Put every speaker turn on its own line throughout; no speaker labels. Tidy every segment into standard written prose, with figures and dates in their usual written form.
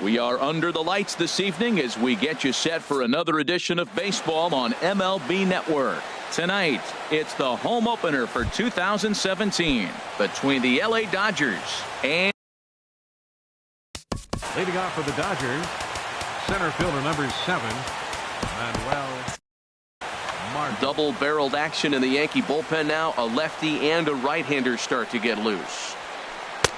We are under the lights this evening as we get you set for another edition of baseball on MLB Network. Tonight, it's the home opener for 2017 between the LA Dodgers and...
Leading off for the Dodgers, center fielder number 7, Manuel Margot.
Double-barreled action in the Yankee bullpen now. A lefty and a right-hander start to get loose.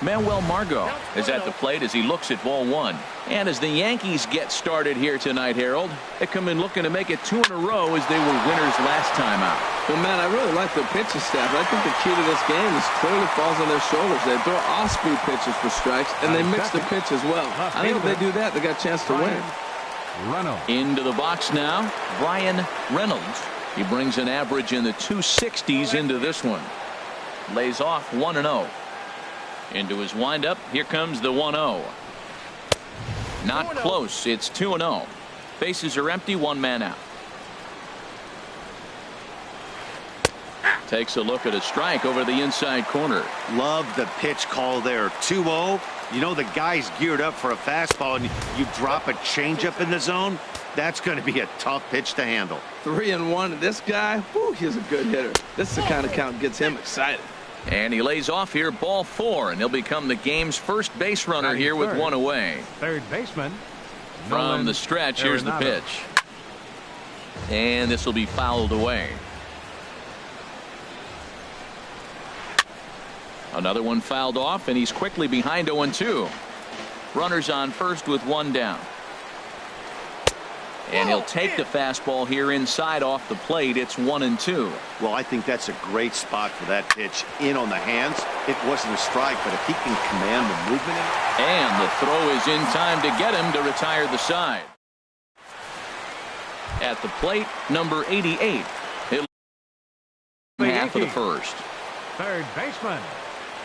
Manuel Margot is at the plate as he looks at ball 1. And as the Yankees get started here tonight, Harold, they come in looking to make it 2 in a row as they were winners last time out.
Well, man, I really like the pitching staff. I think the key to this game is clearly falls on their shoulders. They throw off-speed pitches for strikes, and they mix the pitch as well. I think if they do that, they got a chance to win.
Reynolds.
Into the box now, Brian Reynolds. He brings an average in the 260s into this one. Lays off 1-0. Into his windup, here comes the 1-0. Not close. It's 2-0. Bases are empty, 1 man out. Takes a look at a strike over the inside corner.
Love the pitch call there. 2-0. You know the guy's geared up for a fastball, and you drop a changeup in the zone. That's going to be a tough pitch to handle.
3-1. This guy, whew, he's a good hitter. This is the kind of count that gets him excited.
And he lays off here, ball 4, and he'll become the game's first base runner here with 1 away.
Third baseman.
From the stretch, here's the pitch. And this will be fouled away. Another one fouled off, and he's quickly behind 0-2. Runners on first with 1 down. And he'll take the fastball here inside off the plate. It's 1-2.
Well, I think that's a great spot for that pitch. In on the hands. It wasn't a strike, but if he can command the movement.
And the throw is in time to get him to retire the side. At the plate, number 88. Half of the first.
Third baseman,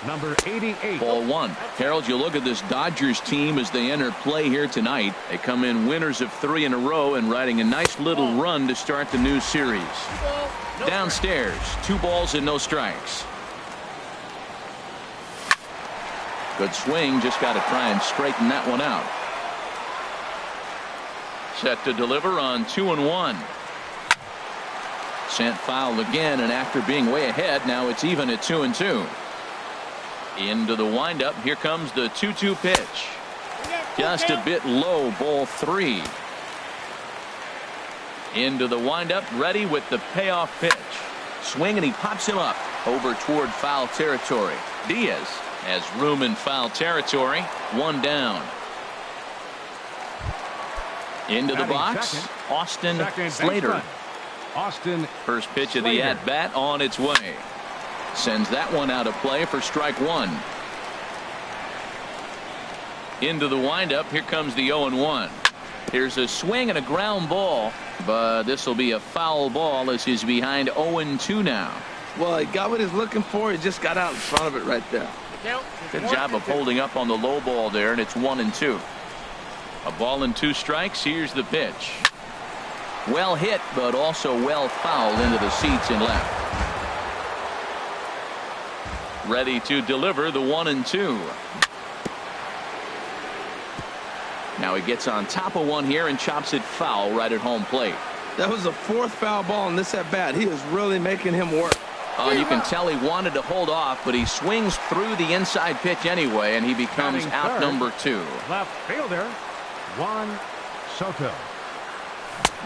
number 88.
Ball 1. Harold, you look at this Dodgers team as they enter play here tonight. They come in winners of 3 in a row and riding a nice little run to start the new series. Downstairs, 2 balls and no strikes. Good swing, just got to try and straighten that one out. Set to deliver on 2-1. Sent foul again, and after being way ahead, now it's even at 2-2. Into the windup. Here comes the 2-2 pitch. Just a bit low, ball 3. Into the windup, ready with the payoff pitch. Swing, and he pops him up over toward foul territory. Diaz has room in foul territory. 1 down. Into the box, Austin Slater.
Austin.
First pitch of the at-bat on its way. Sends that one out of play for strike 1. Into the windup. Here comes the 0-1. Here's a swing and a ground ball, but this will be a foul ball as he's behind 0-2 now.
Well, he got what he's looking for. He just got out in front of it right there.
Good job of holding up on the low ball there, and it's 1-2. A ball and 2 strikes. Here's the pitch. Well hit, but also well fouled into the seats and left. Ready to deliver the 1-2. Now he gets on top of one here and chops it foul right at home plate.
That was the 4th foul ball in this at bat. He is really making him work.
Oh, you can tell he wanted to hold off, but he swings through the inside pitch anyway, and he becomes out number 2.
Left fielder, Juan Soto.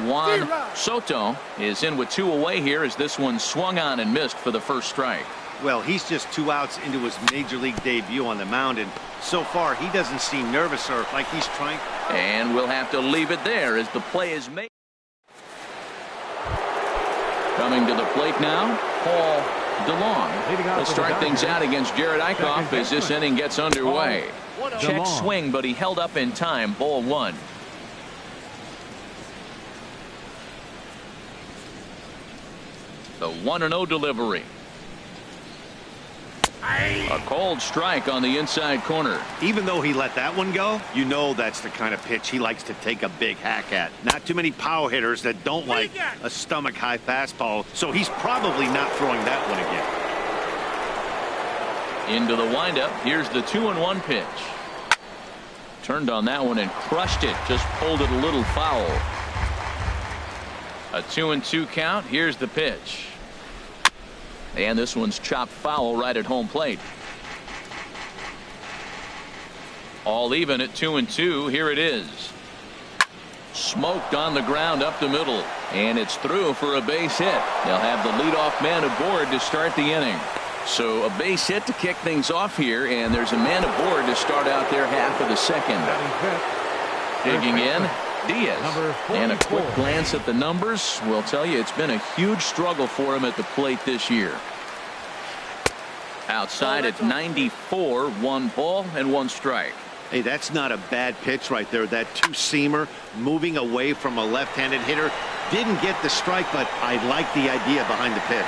Juan Soto is in with 2 away here as this one swung on and missed for the first strike.
Well, he's just 2 outs into his major league debut on the mound, and so far he doesn't seem nervous or like he's trying.
And we'll have to leave it there as the play is made. Coming to the plate now, Paul DeLong will start things out against Jared Eichhoff as this inning gets underway. Check swing, but he held up in time. Ball 1. The 1-0 delivery. A cold strike on the inside corner.
Even though he let that one go, you know that's the kind of pitch he likes to take a big hack at. Not too many power hitters that don't like a stomach high fastball, so he's probably not throwing that one again.
Into the windup. Here's the 2-1 pitch. turned on that one and crushed it. Just pulled it a little foul. A 2-2 count. Here's the pitch. And this one's chopped foul right at home plate. All even at 2-2. Here it is. Smoked on the ground up the middle. And it's through for a base hit. They'll have the leadoff man aboard to start the inning. So a base hit to kick things off here. And there's a man aboard to start out their half of the second. Digging in, Diaz. And a quick glance at the numbers will tell you it's been a huge struggle for him at the plate this year. Outside at 94, 1 ball and 1 strike.
Hey, that's not a bad pitch right there. That two-seamer moving away from a left-handed hitter. Didn't get the strike, but I like the idea behind the pitch.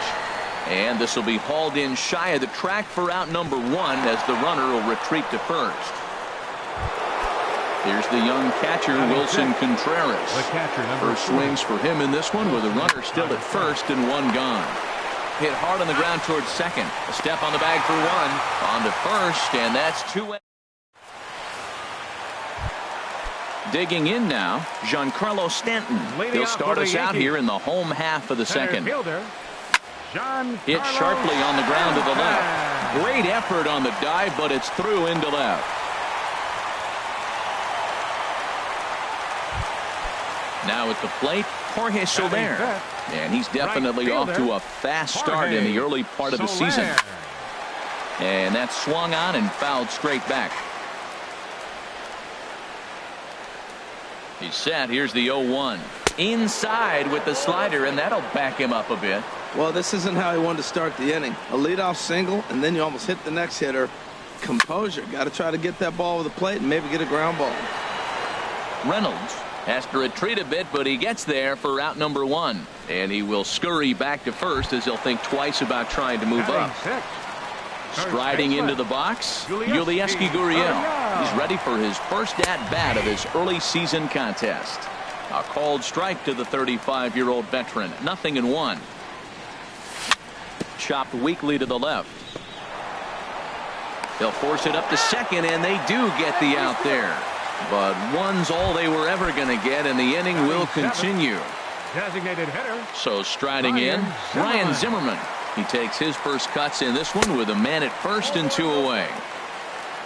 And this will be hauled in shy of the track for out number 1 as the runner will retreat to first. Here's the young catcher, Wilson Contreras. First swings for him in this one with a runner still at first and 1 gone. Hit hard on the ground towards second. A step on the bag for 1. On to first, and that's 2. Digging in now, Giancarlo Stanton. He'll start us out here in the home half of the second. Hit sharply on the ground to the left. Great effort on the dive, but it's through into left. Now at the plate, Jorge Soler. And he's definitely off to a fast start in the early part of the season. And that's swung on and fouled straight back. He's set. Here's the 0-1. Inside with the slider, and that'll back him up a bit.
Well, this isn't how he wanted to start the inning. A leadoff single, and then you almost hit the next hitter. Composure. Got to try to get that ball over the plate and maybe get a ground ball.
Reynolds has to retreat a bit, but he gets there for out number 1. And he will scurry back to first as he'll think twice about trying to move up. Striding into the box, Yulieski Gurriel. He's ready for his first at-bat of his early season contest. A called strike to the 35-year-old veteran. 0-1. Chopped weakly to the left. They'll force it up to second, and they do get the out there. But 1's all they were ever going to get, and the inning will continue.
Designated hitter.
So striding in, Ryan Zimmerman. He takes his first cuts in this one with a man at first and 2 away.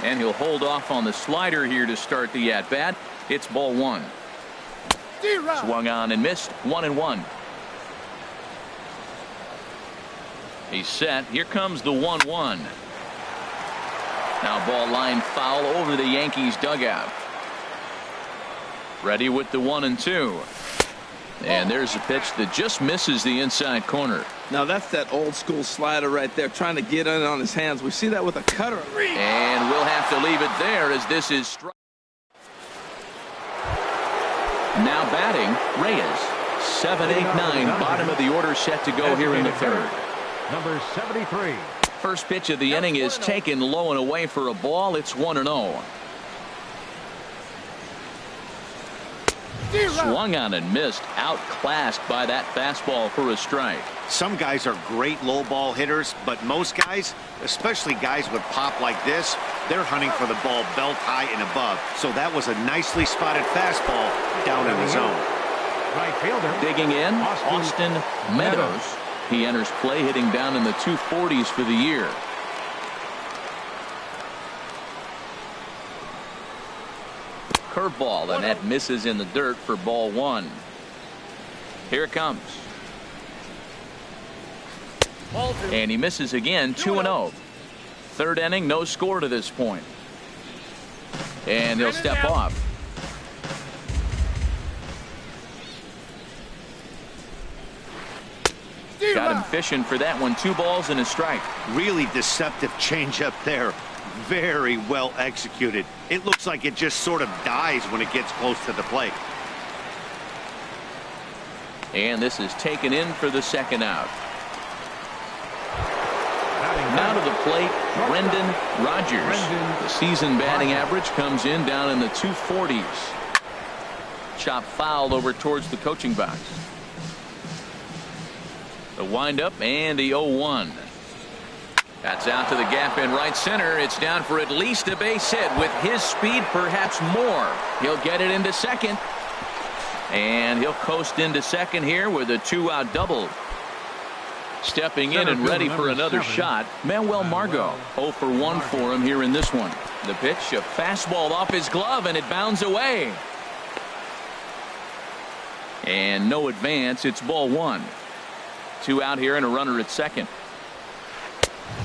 And he'll hold off on the slider here to start the at-bat. It's ball 1. Swung on and missed. 1-1. He's set. Here comes the 1-1. Now ball line foul over the Yankees dugout. Ready with the 1-2. And there's a pitch that just misses the inside corner.
Now that's that old school slider right there, trying to get in on his hands. We see that with a cutter.
And we'll have to leave it there as this is strike. Now batting, Reyes. 7, 8, 9. Bottom of the order set to go here in the third.
Number 73.
First pitch of the inning is taken low and away for a ball. It's 1-0. Swung on and missed. Outclassed by that fastball for a strike.
Some guys are great low ball hitters, but most guys, especially guys with pop like this, they're hunting for the ball belt high and above. So that was a nicely spotted fastball down in the zone.
Right fielder.
Digging in, Austin Meadows. He enters play hitting down in the 240s for the year. Curveball, and that misses in the dirt for ball 1. Here it comes. And he misses again. 2-0. Third inning, no score to this point. And he'll step off. Got him fishing for that one. 2 balls and a strike.
Really deceptive changeup there. Very well executed. It looks like it just sort of dies when it gets close to the plate.
And this is taken in for the second out. Now to the plate, Brendan Rodgers. The season batting average comes in down in the 240s. Chop fouled over towards the coaching box. The windup and the 0-1. That's out to the gap in right center. It's down for at least a base hit. With his speed, perhaps more. He'll get it into second. And he'll coast into second here with a 2-out double. Stepping in and ready for another shot, Manuel Margot. 0 for 1 for him here in this one. The pitch, a fastball off his glove, and it bounds away. And no advance. It's ball 1. 2 out here and a runner at second.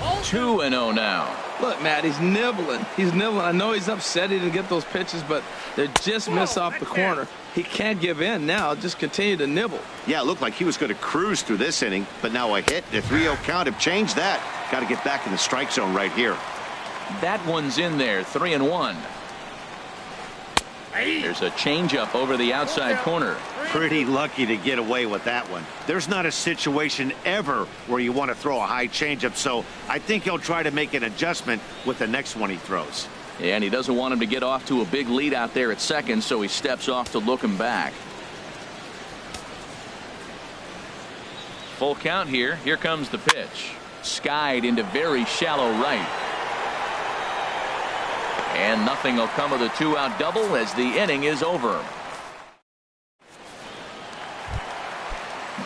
2-0 now.
Look, Matt, he's nibbling. He's nibbling. I know he's upset he didn't get those pitches, but they just miss off the corner. He can't give in now. Just continue to nibble.
Yeah, it looked like he was going to cruise through this inning, but now a hit, the 3-0 count have changed that. Got to get back in the strike zone right here.
That one's in there. 3-1. There's a changeup over the outside corner.
Pretty lucky to get away with that one. There's not a situation ever where you want to throw a high changeup, so I think he'll try to make an adjustment with the next one he throws.
And he doesn't want him to get off to a big lead out there at second, so he steps off to look him back. Full count here. Here comes the pitch. Skied into very shallow right. And nothing will come of the 2-out double as the inning is over.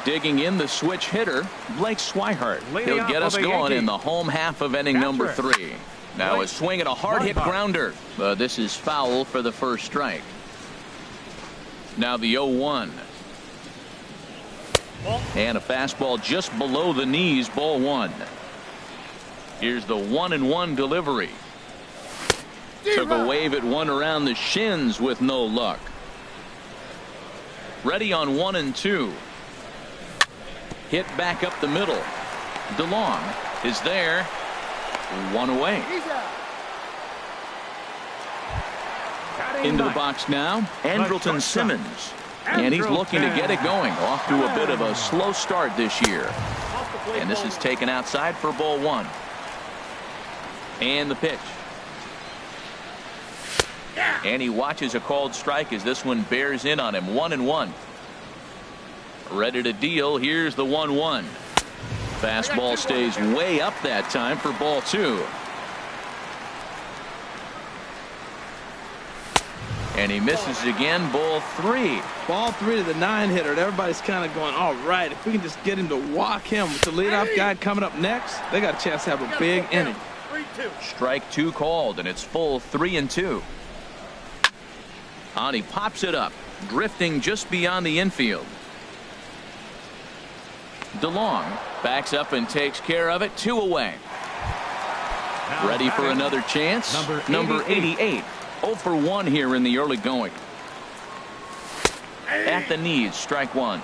Digging in the switch hitter, Blake Swihart. He'll get us going in the home half of inning number 3. Now a swing at a hard hit grounder. But this is foul for the first strike. Now the 0-1. And a fastball just below the knees, ball 1. Here's the 1-1 delivery. Took a wave at one around the shins with no luck. Ready on 1-2. Hit back up the middle. DeLong is there. 1 away. Into the box now, Andrelton Simmons. And he's looking to get it going. Off to a bit of a slow start this year. And this is taken outside for ball 1. And the pitch. And he watches a called strike as this one bears in on him. 1-1. Ready to deal. Here's the 1-1. Fastball stays way up that time for ball 2. And he misses again. Ball 3.
Ball 3 to the 9-hitter. And everybody's kind of going, all right, if we can just get him to walk him with the leadoff guy coming up next, they got a chance to have a big inning.
Strike 2 called, and it's full 3-2. And he pops it up, drifting just beyond the infield. DeLong backs up and takes care of it. 2 away. Ready for another chance. Number 88. 0 for 1 here in the early going. At the knees, strike 1.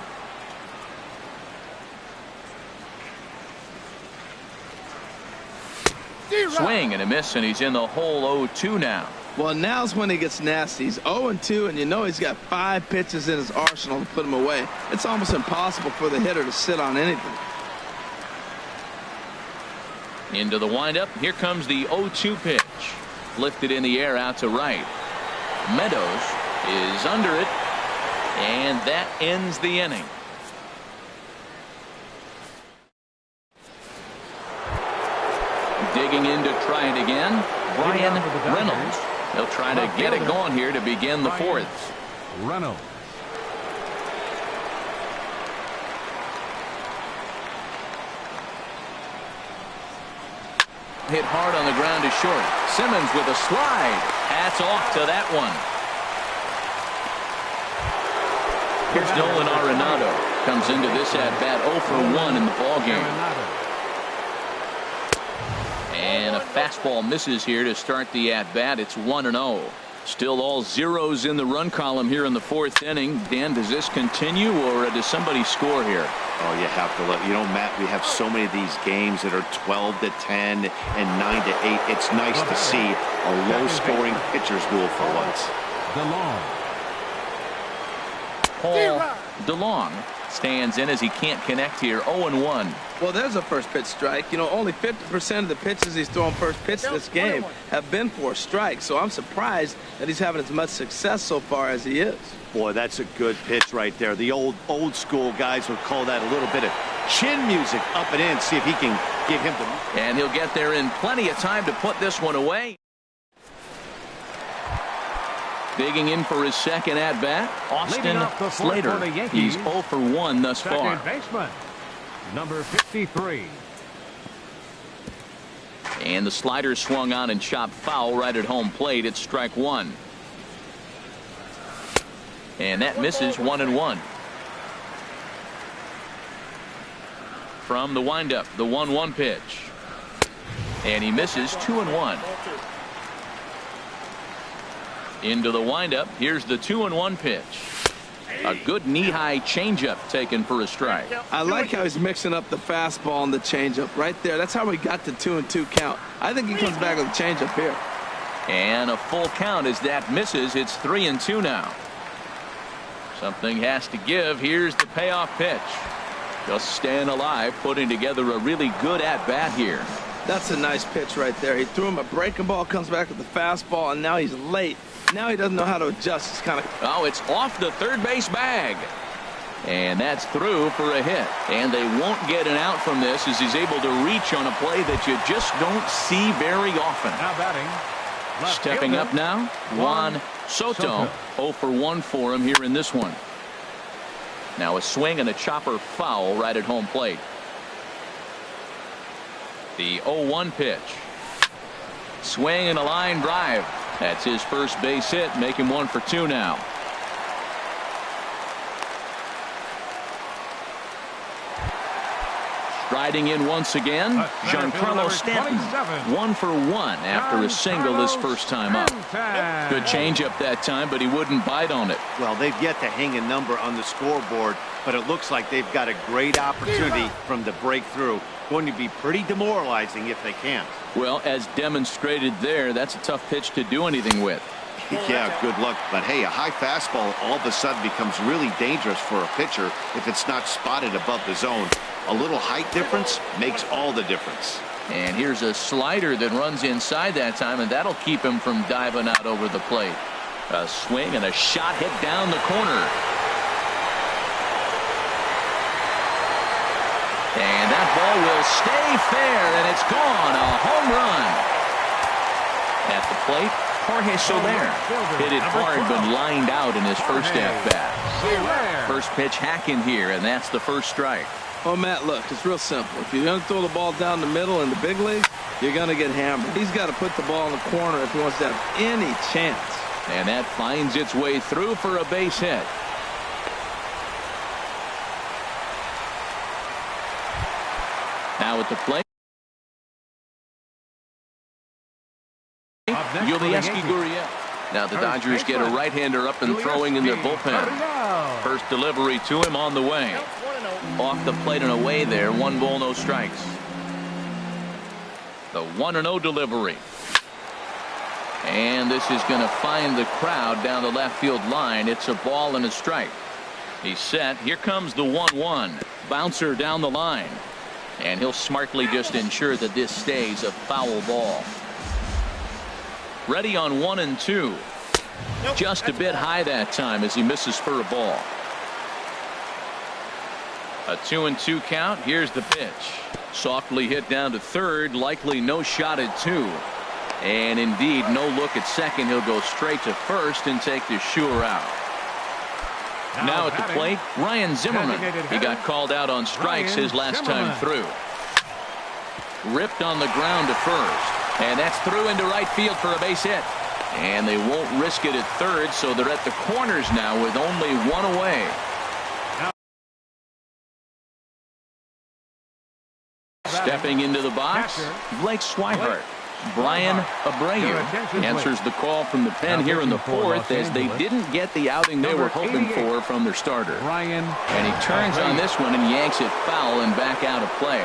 Swing and a miss, and he's in the hole. 0-2 now.
Well, now's when he gets nasty. He's 0-2, and you know he's got 5 pitches in his arsenal to put him away. It's almost impossible for the hitter to sit on anything.
Into the windup. Here comes the 0-2 pitch. Lifted in the air out to right. Meadows is under it, and that ends the inning. Digging in to try it again, Brian Reynolds. They'll try to get it going here to begin the 4th.
Reynolds.
Hit hard on the ground to short. Simmons with a slide. Hats off to that one. Here's Nolan Arenado. Comes into this at bat 0 for 1 in the ballgame. And a fastball misses here to start the at bat. It's 1-0. Still all zeros in the run column here in the 4th inning. Dan, does this continue, or does somebody score here?
Oh, you have to let, you know, Matt, we have so many of these games that are 12-10 and 9-8. It's nice to see a low-scoring pitcher's duel for once.
DeLong.
Paul DeLong stands in as he can't connect here. 0-1.
Well, there's a first pitch strike. You know, only 50% of the pitches he's throwing first pitch this game have been for a strike. So I'm surprised that he's having as much success so far as he is.
Boy, that's a good pitch right there. The old school guys would call that a little bit of chin music up and in. See if he can give him the...
And he'll get there in plenty of time to put this one away. Digging in for his second at-bat, Austin Slater. He's 0 for 1 thus far.
Second baseman, number 53.
And the slider swung on and chopped foul right at home plate. It's strike one. And that misses 1-1. From the windup, the 1-1 pitch. And he misses 2-1. Into the windup. Here's the 2-1 pitch. A good knee-high changeup taken for a strike.
I like how he's mixing up the fastball and the changeup right there. That's how we got the 2-2 count. I think he comes back with a changeup here.
And a full count as that misses. It's 3-2 now. Something has to give. Here's the payoff pitch. Just staying alive, putting together a really good at-bat here.
That's a nice pitch right there. He threw him a breaking ball, comes back with the fastball, and now he's late. Now he doesn't know how to adjust. It's kind of...
Oh, it's off the third base bag. And that's through for a hit. And they won't get an out from this as he's able to reach on a play that you just don't see very often.
Now batting.
Stepping up now, Juan Soto. 0 for 1 for him here in this one. Now a swing and a chopper foul right at home plate. The 0-1 pitch. Swing and a line drive. That's his first base hit, make him 1 for 2 now. Striding in once again, Giancarlo Stanton. 1 for 1 after a single his first time up. Good changeup that time, but he wouldn't bite on it.
Well, they've yet to hang a number on the scoreboard, but it looks like they've got a great opportunity from the breakthrough. Going to be pretty demoralizing if they can't.
Well, as demonstrated there, that's a tough pitch to do anything with.
Yeah, good luck. But hey, a high fastball all of a sudden becomes really dangerous for a pitcher if it's not spotted above the zone. A little height difference makes all the difference.
And here's a slider that runs inside that time, and that'll keep him from diving out over the plate. A swing and a shot hit down the corner. And that ball will stay fair, and it's gone. A home run. At the plate, Jorge Soler hit it hard but lined out in his first at-bat. First pitch hacking here, and that's the first strike.
Oh, Matt, look, it's real simple. If you're going to throw the ball down the middle in the big leagues, you're going to get hammered. He's got to put the ball in the corner if he wants to have any chance.
And that finds its way through for a base hit. Now at the plate, Yulieski Gurriel. Now the Dodgers get a right-hander up and throwing in their bullpen. First delivery to him on the way. Off the plate and away there. 1 ball, no strikes. The 1-0 delivery. And this is going to find the crowd down the left field line. It's a ball and a strike. He's set. Here comes the 1-1. Bouncer down the line. And he'll smartly just ensure that this stays a foul ball. Ready on 1 and 2. Just a bit high that time as he misses for a ball. A 2-2 count. Here's the pitch. Softly hit down to third. Likely no shot at 2. And indeed no look at second. He'll go straight to first and take the sure out. Now at the plate, Ryan Zimmerman. He got called out on strikes his last time through. Ripped on the ground to first. And that's through into right field for a base hit. And they won't risk it at third, so they're at the corners now with only 1 away. Stepping into the box, Blake Swihart. Brian Abreu answers the call from the pen here in the 4th as they didn't get the outing they were hoping for from their starter. And he turns on this one and yanks it foul and back out of play.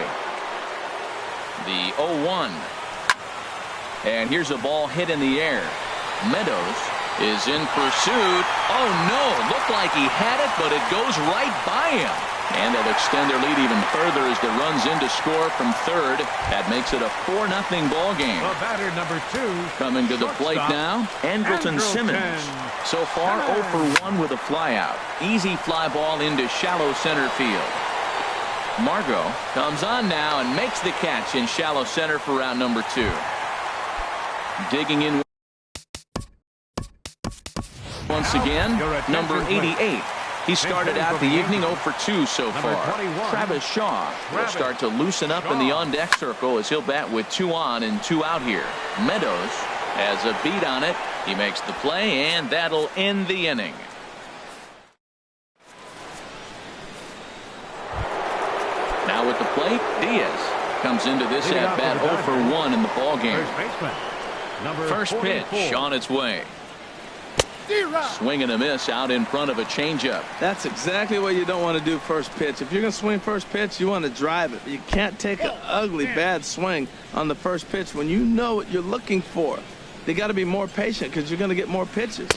The 0-1. And here's a ball hit in the air. Meadows is in pursuit. Oh no, looked like he had it, but it goes right by him. And they'll extend their lead even further as the runs in to score from third. That makes it a 4-0 ball game.
Batter number 2.
Coming to the plate now, Andrelton Simmons. So far 0 for 1 with a flyout. Easy fly ball into shallow center field. Margot comes on now and makes the catch in shallow center for round number 2. Digging in once again, number 88. He started out the evening 0 for 2 so far. Travis Shaw will start to loosen up in the on-deck circle as he'll bat with 2 on and 2 out here. Meadows has a beat on it. He makes the play, and that'll end the inning. Now at the plate, Diaz comes into this at bat 0 for 1 in the ballgame. First pitch on its way. Swing and a miss out in front of a changeup.
That's exactly what you don't want to do first pitch. If you're going to swing first pitch, you want to drive it. You can't take an ugly, bad swing on the first pitch when you know what you're looking for. They got to be more patient because you're going to get more pitches.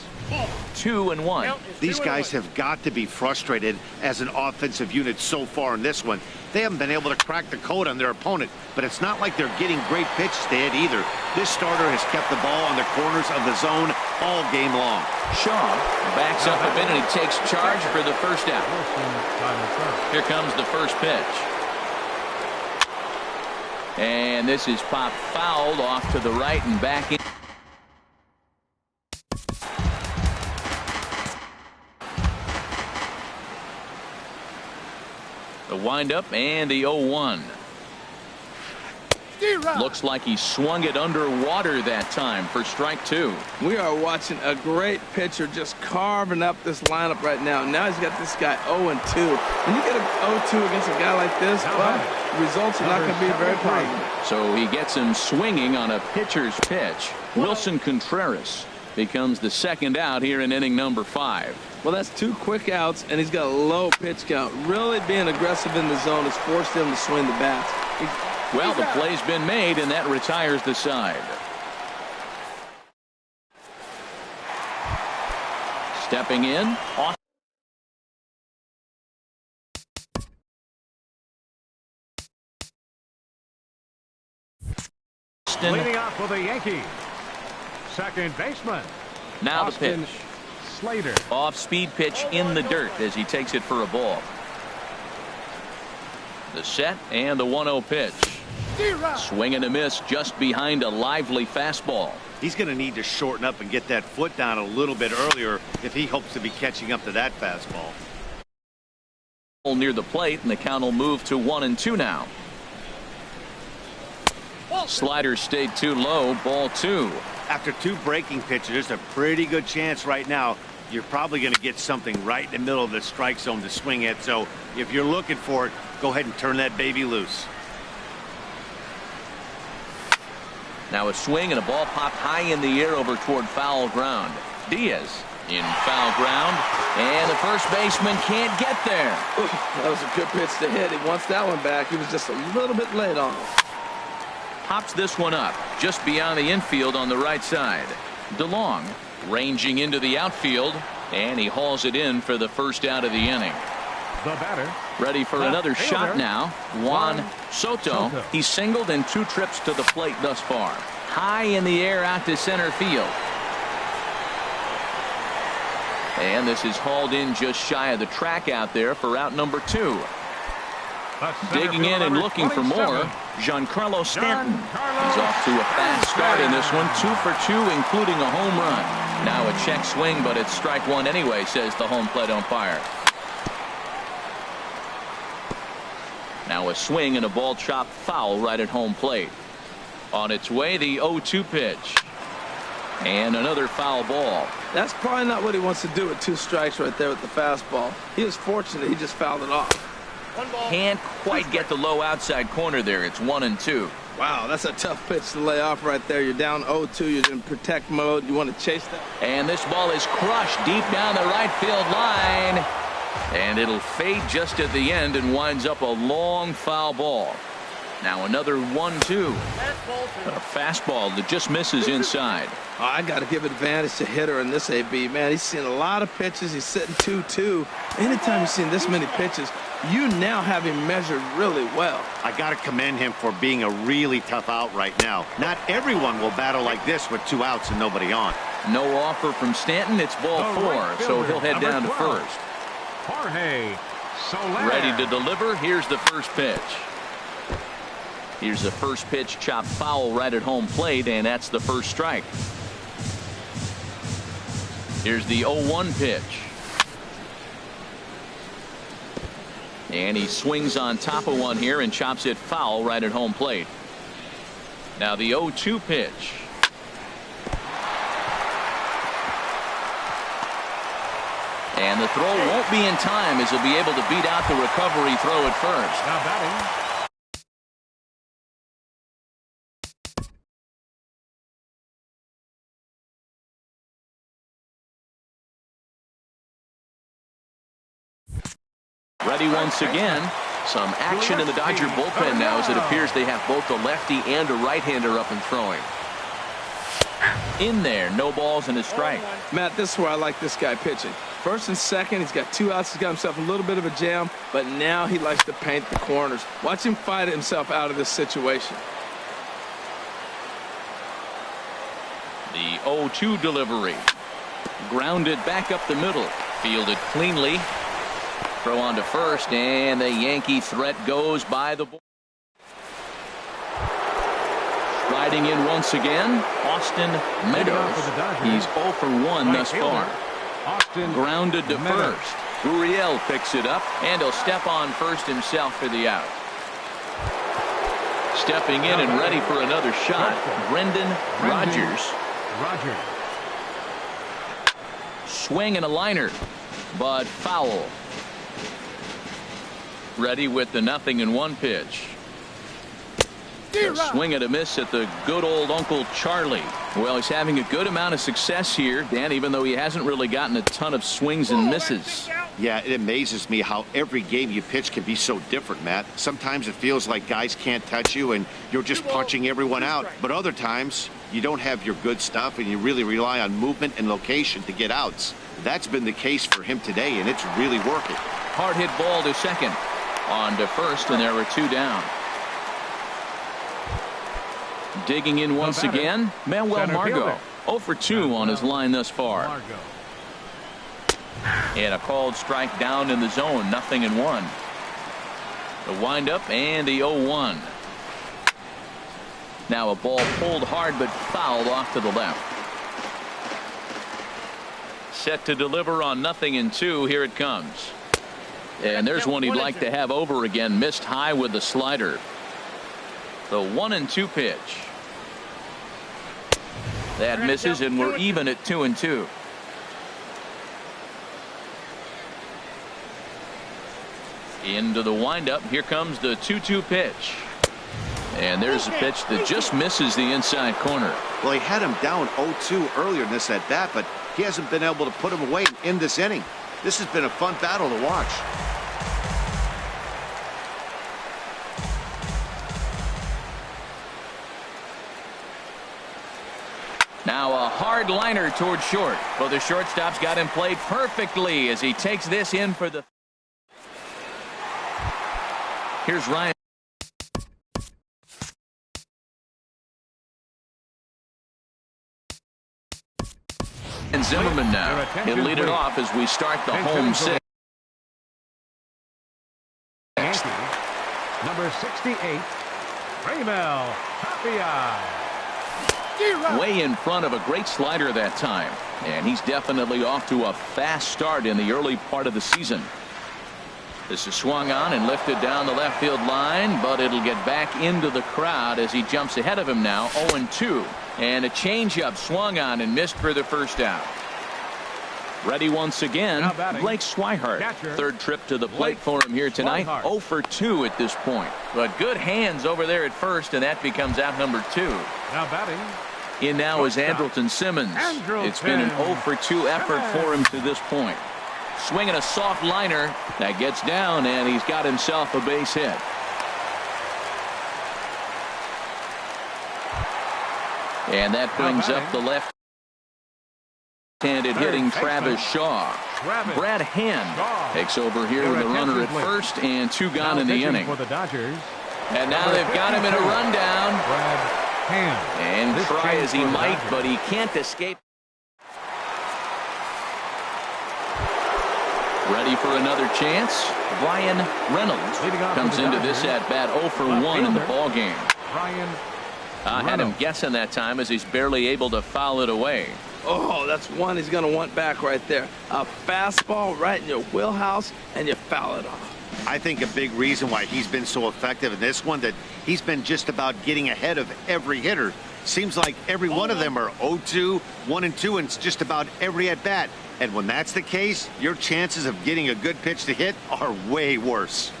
2-1.
These guys have got to be frustrated as an offensive unit so far in this one. They haven't been able to crack the code on their opponent, but it's not like they're getting great pitches to hit either. This starter has kept the ball on the corners of the zone all game long.
Shaw backs up a bit and he takes charge for the first out. Here comes the first pitch. And this is popped fouled off to the right and back in. The windup and the 0-1. Looks like he swung it underwater that time for strike 2.
We are watching a great pitcher just carving up this lineup right now. Now he's got this guy 0-2. When you get a 0-2 against a guy like this, well, the results are not going to be very positive.
So he gets him swinging on a pitcher's pitch. Wilson Contreras becomes the second out here in inning number 5.
Well, that's 2 quick outs, and he's got a low pitch count. Really being aggressive in the zone has forced him to swing the bats.
Well, the play's been made, and that retires the side. Stepping in. Austin.
Leading off for the Yankees, second baseman.
Now
Austin
the pitch.
Slater.
Off-speed pitch in the dirt as he takes it for a ball. The set and the 1-0 pitch. Swing and a miss just behind a lively fastball.
He's going to need to shorten up and get that foot down a little bit earlier if he hopes to be catching up to that fastball.
Near the plate, and the count will move to 1-2 now. Slider stayed too low, ball 2.
After 2 breaking pitches, there's a pretty good chance right now you're probably going to get something right in the middle of the strike zone to swing at. So if you're looking for it, go ahead and turn that baby loose.
Now a swing and a ball popped high in the air over toward foul ground. Diaz in foul ground, and the first baseman can't get there.
That was a good pitch to hit. He wants that one back. He was just a little bit late on it.
Pops this one up just beyond the infield on the right side. DeLong ranging into the outfield, and he hauls it in for the first out of the inning.
The batter.
Ready for another shot now. Juan Soto. He's singled in 2 trips to the plate thus far. High in the air out to center field. And this is hauled in just shy of the track out there for out number 2. Digging in and looking for more, Giancarlo Stanton. He's off to a fast start in this one, 2 for 2, including a home run. Now a check swing, but it's strike 1 anyway, says the home plate umpire. Now a swing and a ball chopped foul right at home plate. On its way, the 0-2 pitch. And another foul ball.
That's probably not what he wants to do with 2 strikes right there with the fastball. He was fortunate he just fouled it off.
Can't quite get the low outside corner there. It's 1-2.
Wow, that's a tough pitch to lay off right there. You're down 0-2. You're in protect mode. You want to chase that.
And this ball is crushed deep down the right field line. And it'll fade just at the end and winds up a long foul ball. Now another 1-2. A fastball that just misses inside.
Oh, I got to give advantage to hitter in this AB. Man, he's seen a lot of pitches. He's sitting 2-2. Anytime you've seen this many pitches, you now have him measured really well.
I got to commend him for being a really tough out right now. Not everyone will battle like this with 2 outs and nobody on.
No offer from Stanton. It's ball 4, so he'll head down to first.
Jorge
Ready to deliver. Here's the first pitch. Here's the first pitch, chopped foul right at home plate, and that's the first strike. Here's the 0-1 pitch. And he swings on top of one here and chops it foul right at home plate. Now the 0-2 pitch. And the throw won't be in time as he'll be able to beat out the recovery throw at first.
Now batting.
Ready once again. Some action in the Dodger bullpen now as it appears they have both a lefty and a right-hander up and throwing. In there, no balls and a strike.
Matt, this is where I like this guy pitching. First and second, he's got 2 outs. He's got himself a little bit of a jam, but now he likes to paint the corners. Watch him fight himself out of this situation.
The 0-2 delivery. Grounded back up the middle. Fielded cleanly. Throw on to first, and the Yankee threat goes by the ball. Riding in once again, Austin Meadows. He's 0 for 1 thus far. Grounded to first. Gurriel picks it up, and he'll step on first himself for the out. Stepping in and ready for another shot, Brendan Rodgers. Swing and a liner, but foul. Ready with the 0-1 pitch. A swing and a miss at the good old Uncle Charlie. Well, he's having a good amount of success here, Dan, even though he hasn't really gotten a ton of swings and misses.
Yeah, it amazes me how every game you pitch can be so different, Matt. Sometimes it feels like guys can't touch you and you're just punching everyone out. But other times you don't have your good stuff and you really rely on movement and location to get outs. That's been the case for him today, and it's really working.
Hard hit ball to second. On to first, and there were 2 down. Digging in once again, Manuel Margot. 0 for 2 on his line thus far. And a called strike down in the zone, 0-1. The windup and the 0-1. Now a ball pulled hard but fouled off to the left. Set to deliver on 0-2. Here it comes. And there's one he'd like to have over again. Missed high with the slider. The 1-2 pitch. That misses, and we're even at 2-2. Into the windup. Here comes the 2-2 pitch. And there's a pitch that just misses the inside corner.
Well, he had him down 0-2 earlier in this at bat, but he hasn't been able to put him away in this inning. This has been a fun battle to watch.
Now a hard liner toward short. Well, the shortstop's got him played perfectly as he takes this in for the. Here's Ryan. And Zimmerman now. He'll lead it off as we start the home 6.
Number 68, Raymel Tapia.
Way in front of a great slider that time. And he's definitely off to a fast start in the early part of the season. This is swung on and lifted down the left field line, but it'll get back into the crowd as he jumps ahead of him now. 0-2. And a changeup swung on and missed for the first out. Ready once again, Blake Swihart. Third trip to the plate for him here tonight. 0 for 2 at this point. But good hands over there at first, and that becomes out number 2.
Now batting.
In now is Andrelton Simmons. It's been an 0 for 2 effort for him to this point. Swinging a soft liner that gets down, and he's got himself a base hit. And that brings up the left-handed hitting Travis Shaw. Brad Hand takes over here with a runner at first and 2 gone in the inning.
For the Dodgers.
And now they've got him in a rundown.
Brad Hand.
And try as he might, but he can't escape. Ready for another chance. Brian Reynolds comes into this at bat 0 for 1 in the ball game. I had him guessing that time as he's barely able to foul it away.
Oh, that's one he's going to want back right there. A fastball right in your wheelhouse, and you foul it off.
I think a big reason why he's been so effective in this one, that he's been just about getting ahead of every hitter. Seems like every one of them are 0-2, 1-2, and just about every at bat. And when that's the case, your chances of getting a good pitch to hit are way worse.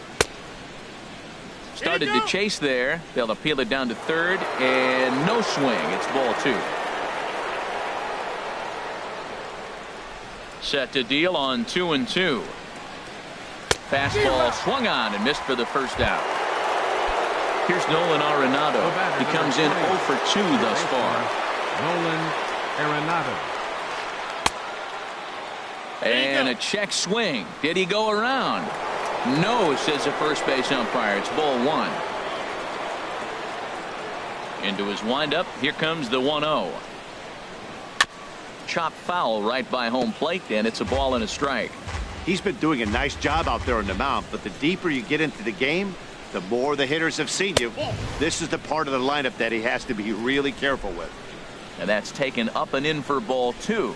Started to chase there. They'll appeal it down to third, and no swing. It's ball 2. Set to deal on 2-2. Fastball swung on and missed for the first out. Here's Nolan Arenado. He comes in 0 for 2 thus far.
Nolan Arenado.
And a check swing. Did he go around? No, says the first base umpire. It's ball 1. Into his windup. Here comes the 1-0. Chop foul right by home plate, and it's a ball and a strike.
He's been doing a nice job out there on the mound, but the deeper you get into the game, the more the hitters have seen you. This is the part of the lineup that he has to be really careful with.
And that's taken up and in for ball 2.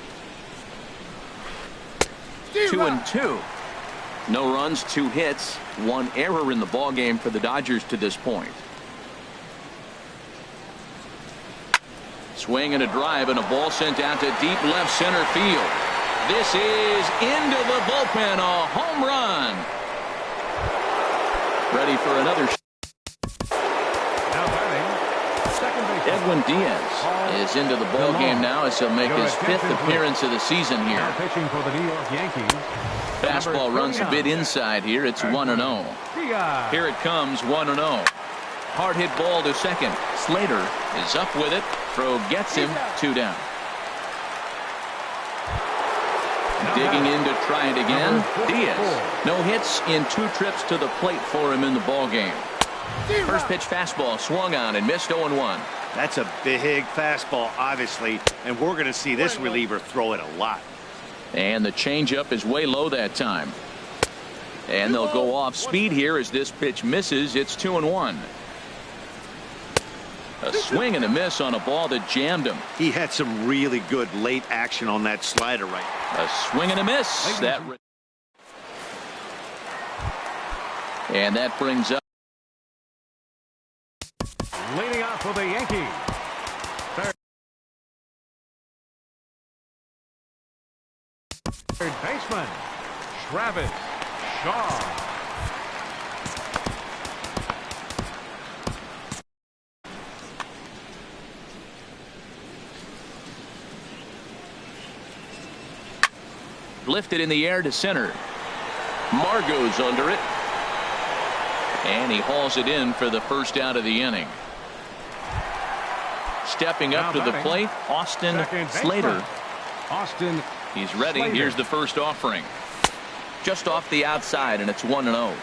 2-2. No runs, 2 hits, 1 error in the ball game for the Dodgers to this point. Swing and a drive, and a ball sent out to deep left center field. This is into the bullpen, a home run. Ready for another.
Now batting, second base.
Edwin Diaz is into the ball game now as he'll make his 5th appearance of the season here.
Now pitching for the New York Yankees.
Fastball runs a bit inside here. It's 1-0. Here it comes, 1-0. Hard hit ball to second. Slater is up with it. Throw gets him, 2 down. Digging in to try it again. Diaz. No hits in 2 trips to the plate for him in the ball game. First pitch fastball swung on and missed 0-1.
That's a big fastball, obviously, and we're going to see this reliever throw it a lot.
And the changeup is way low that time. And they'll go off speed here as this pitch misses. It's 2-1. A swing and a miss on a ball that jammed him.
He had some really good late action on that slider right.
A swing and a miss. And that brings up.
Leading off for the Yankees. Third baseman, Travis Shaw.
Lifted in the air to center. Margot's under it. And he hauls it in for the first out of the inning. Stepping up to the plate, Austin Slater.
Austin.
He's ready.
Slater.
Here's the first offering. Just off the outside, and it's 1-0.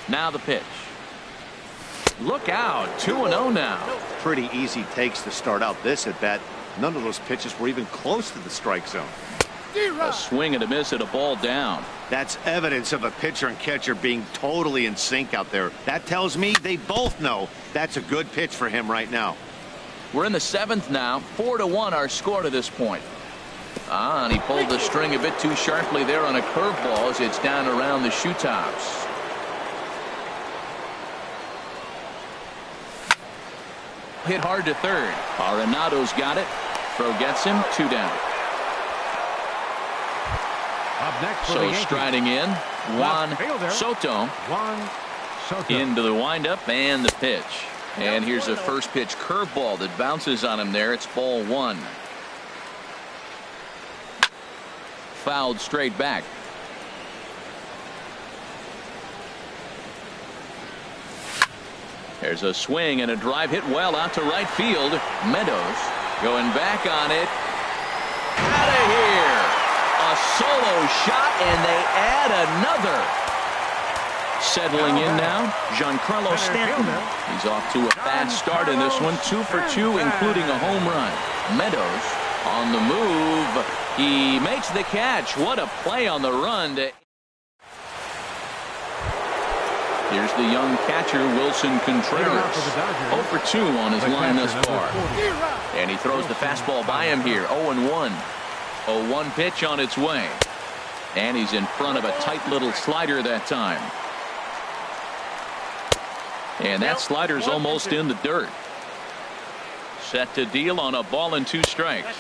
Now the pitch. Look out. 2-0 now.
Pretty easy takes to start out this at bat. None of those pitches were even close to the strike zone.
A swing and a miss at a ball down.
That's evidence of a pitcher and catcher being totally in sync out there. That tells me they both know that's a good pitch for him right now.
We're in the 7th now. 4-1 our score to this point. And he pulled the string a bit too sharply there on a curveball as it's down around the shoe tops. Hit hard to third. Arenado's got it. Throw gets him, 2 down.
Up next for
So striding in, Juan Soto into the windup and the pitch. And here's a first pitch curveball that bounces on him there. It's ball 1. Fouled straight back. There's a swing and a drive hit well out to right field. Meadows going back on it. Out of here. A solo shot, and they add another. Settling in now, Giancarlo Stanton. He's off to a fast start in this one. 2 for 2, including a home run. Meadows on the move. He makes the catch. What a play on the run. Here's the young catcher, Wilson Contreras. 0 for 2 on his line thus far. And he throws the fastball by him here. 0-1. 0-1 pitch on its way. And he's in front of a tight little slider that time. And that slider's almost in the dirt. Set to deal on a ball and 2 strikes.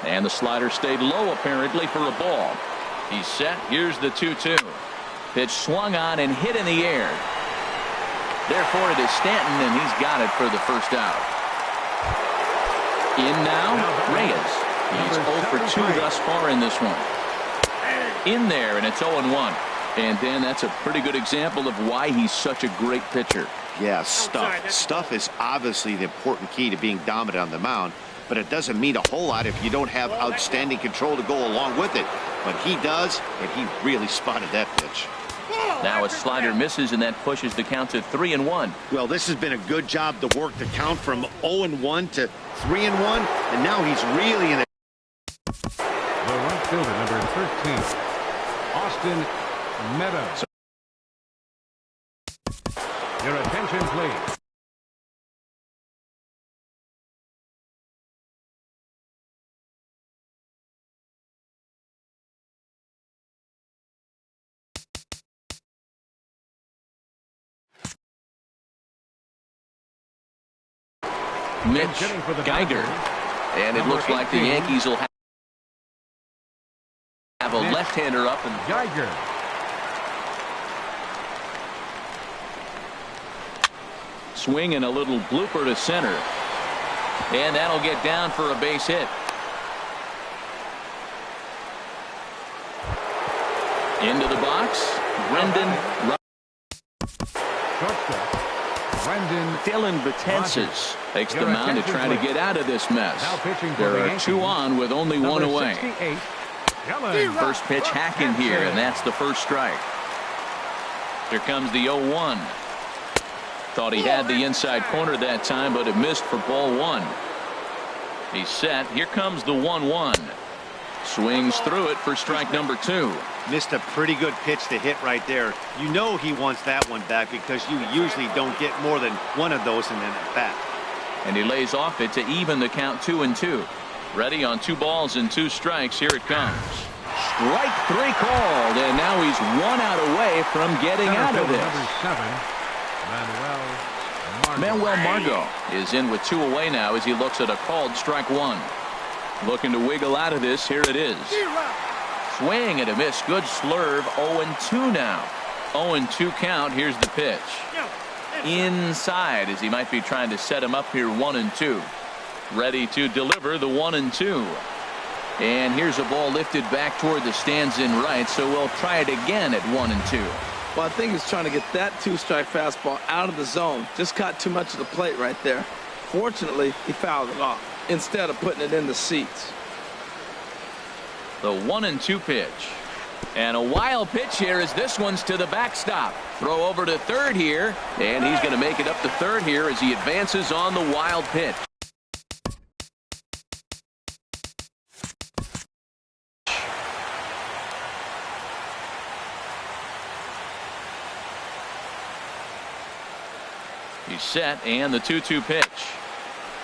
And the slider stayed low apparently for a ball. He's set. Here's the 2-2. Pitch swung on and hit in the air. Therefore it is Stanton, and he's got it for the first out. In now, Reyes. He's 0 for 2 thus far in this one. In there, and it's 0-1. And Dan, that's a pretty good example of why he's such a great pitcher.
Yeah, stuff. Stuff is obviously the important key to being dominant on the mound, but it doesn't mean a whole lot if you don't have outstanding control to go along with it. But he does, and he really spotted that pitch.
Now a slider misses, and that pushes the count to 3-1.
Well, this has been a good job to work the count from 0-1 to 3-1, and now he's really in it.
The right fielder, number 13, Austin Meadows. Your attention, please.
Mitch Geiger. And it looks like the Yankees will have a left-hander up. And
Geiger.
Swing and a little blooper to center. And that'll get down for a base hit. Into the box, Brendan.
Shortstop, Brendan.
Dylan Betances takes the mound to try to get out of this mess. There are 2 on with only 1 away. First pitch hacking here, and that's the first strike. Here comes the 0-1. Thought he had the inside corner that time, but it missed for ball 1. He's set. Here comes the 1-1. Swings through it for strike number 2.
Missed a pretty good pitch to hit right there. You know he wants that one back because you usually don't get more than one of those in an at-bat.
And he lays off it to even the count 2-2. Ready on 2 balls and 2 strikes. Here it comes. Strike 3 called, and now he's 1 out away from getting out of this.
Number 7,
Manuel Margot is in with 2 away now as he looks at a called strike 1. Looking to wiggle out of this. Here it is. Swing and a miss. Good slurve. 0-2 now. 0-2 count. Here's the pitch. Inside as he might be trying to set him up here. 1-2. Ready to deliver the 1-2. And here's a ball lifted back toward the stands in right. So we'll try it again at 1-2.
Well, I think he's trying to get that 2-strike fastball out of the zone. Just caught too much of the plate right there. Fortunately, he fouled it off instead of putting it in the seats.
The 1-2 pitch. And a wild pitch here as this one's to the backstop. Throw over to third here. And he's going to make it up to third here as he advances on the wild pitch. He's set, and the 2-2 pitch.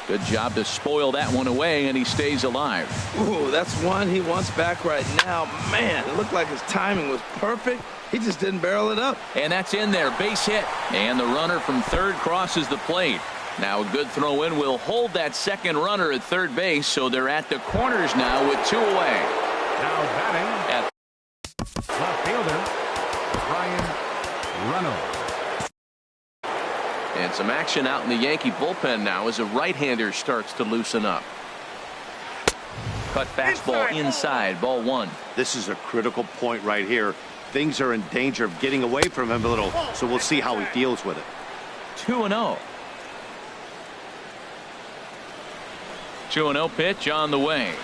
Good job to spoil that one away, and he stays alive.
Ooh, that's one he wants back right now. Man, it looked like his timing was perfect. He just didn't barrel it up.
And that's in there. Base hit. And the runner from third crosses the plate. Now a good throw in will hold that second runner at third base, so they're at the corners now with 2 away.
Now batting at left fielder, Brian Reynolds.
And some action out in the Yankee bullpen now as a right-hander starts to loosen up. Cut fastball inside, ball 1.
This is a critical point right here. Things are in danger of getting away from him a little, so we'll see how he deals with it.
2-0. 2-0 pitch on the way.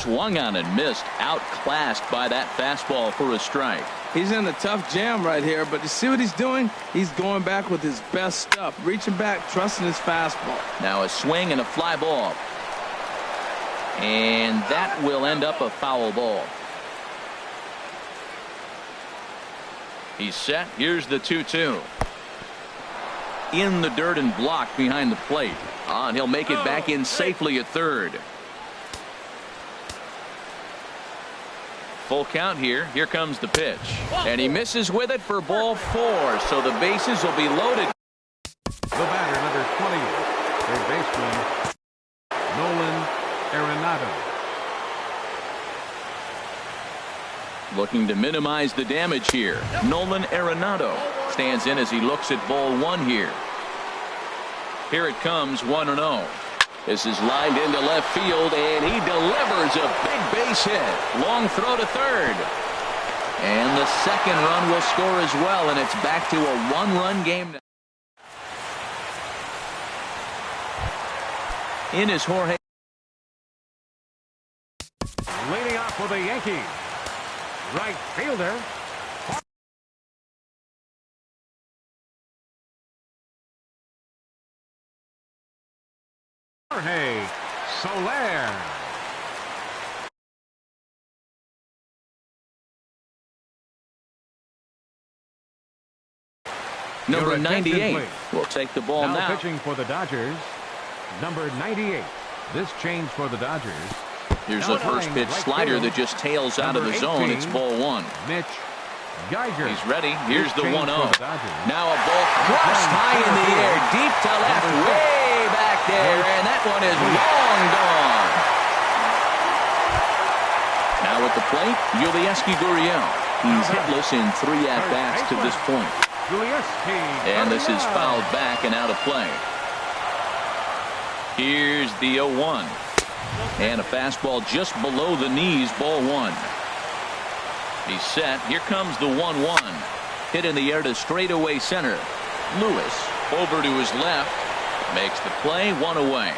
Swung on and missed. Outclassed by that fastball for a strike.
He's in a tough jam right here, but you see what he's doing? He's going back with his best stuff. Reaching back, trusting his fastball.
Now a swing and a fly ball. And that will end up a foul ball. He's set. Here's the 2-2. In the dirt and blocked behind the plate. And he'll make it back in safely at third. Full count here. Here comes the pitch. And he misses with it for ball 4. So the bases will be loaded.
The batter, number 20, third baseman, Nolan Arenado.
Looking to minimize the damage here. Nolan Arenado stands in as he looks at ball 1 here. Here it comes, 1-0. This is lined into left field, and he delivers a big base hit. Long throw to third. And the second run will score as well, and it's back to a 1-run game now. In is Jorge.
Leading off for the Yankees, right fielder. Jorge Soler.
Number 98 will take the ball now.
Pitching for the Dodgers, number 98. This change for the Dodgers.
Here's a first pitch slider that just tails out of the zone. It's ball 1.
Mitch Geiger.
He's ready. Here's the 1-0. Now a ball crushed high in the air, deep to left, way back there, and that one is long gone. Now at the plate, Yulieski Gurriel. He's hitless in 3 at-bats to this point. And this is fouled back and out of play. Here's the 0-1. And a fastball just below the knees, ball 1. He's set. Here comes the 1-1. Hit in the air to straightaway center. Lewis over to his left. Makes the play, 1 away.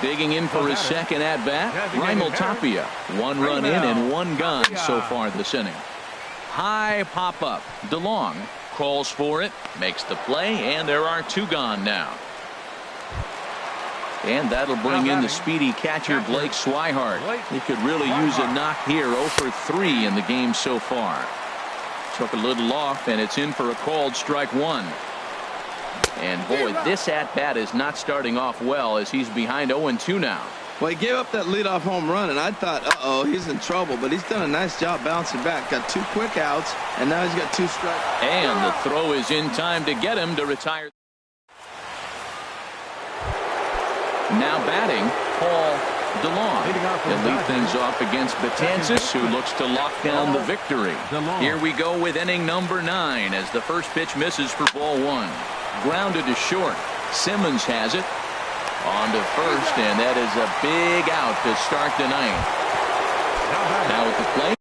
Digging in for his second at-bat, Raimel Tapia. 1 run in and 1 gone so far this inning. High pop-up. DeLong calls for it, makes the play, and there are 2 gone now. And that'll bring in the speedy catcher Blake Swihart. He could really use a knock here. 0 for 3 in the game so far. Took a little off, and it's in for a called strike 1. And boy, this at-bat is not starting off well as he's behind 0-2 now.
Well, he gave up that leadoff home run, and I thought, uh-oh, he's in trouble. But he's done a nice job bouncing back. Got 2 quick outs, and now he's got 2 strikes.
And the throw is in time to get him to retire. Now batting, Paul DeLong. He'll lead things off against Betances, who looks to lock down the victory. Here we go with inning number 9 as the first pitch misses for ball 1. Grounded to short. Simmons has it. On to first, and that is a big out to start the 9th. Now at the plate,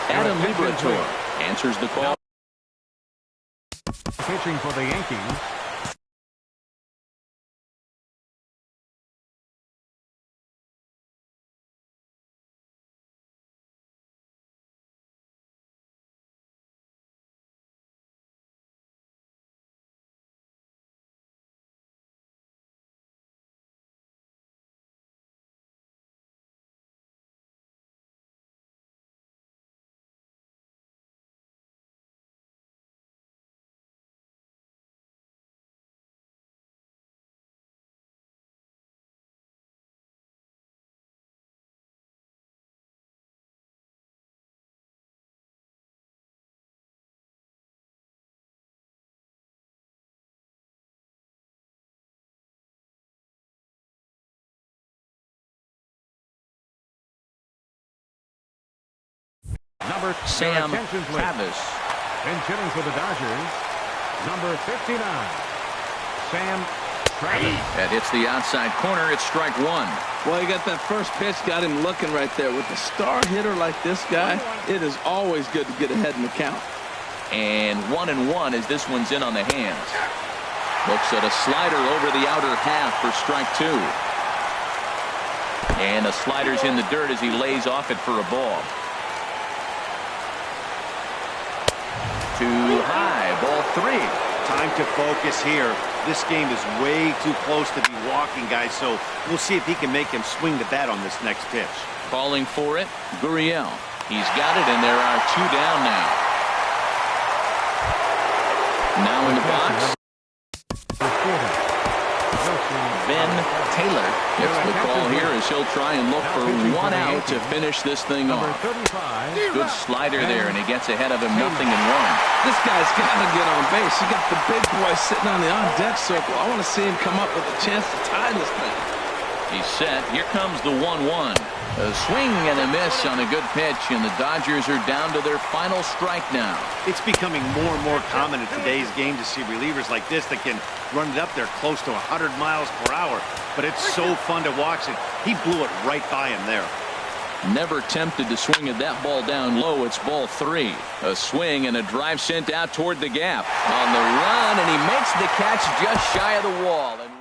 Adam Liberatore answers the call.
Pitching for the Yankees, number
Sam Travis.
And hitting for the Dodgers, number 59, Sam Travis.
That hits the outside corner. It's strike 1.
Well, he got that first pitch, got him looking right there. With a star hitter like this guy, it is always good to get ahead in the count.
And 1-1 as this one's in on the hands. Looks at a slider over the outer half for strike 2. And the slider's in the dirt as he lays off it for a ball. Too high, ball 3.
Time to focus here. This game is way too close to be walking, guys, so we'll see if he can make him swing the bat on this next pitch.
Calling for it, Gurriel. He's got it, and there are 2 down now. Now in the box, Ben Taylor gets the call here as he'll try and look for 1 out to finish this thing off. Good slider there, and he gets ahead of him, 0-1.
This guy's got to get on base. You got the big boy sitting on the on-deck circle. I want to see him come up with a chance to tie this thing.
He's set. Here comes the 1-1. A swing and a miss on a good pitch, and the Dodgers are down to their final strike now.
It's becoming more and more common in today's game to see relievers like this that can run it up there close to 100 miles per hour. But it's so fun to watch it. He blew it right by him there.
Never tempted to swing at that ball down low. It's ball 3. A swing and a drive sent out toward the gap. On the run, and he makes the catch just shy of the wall. And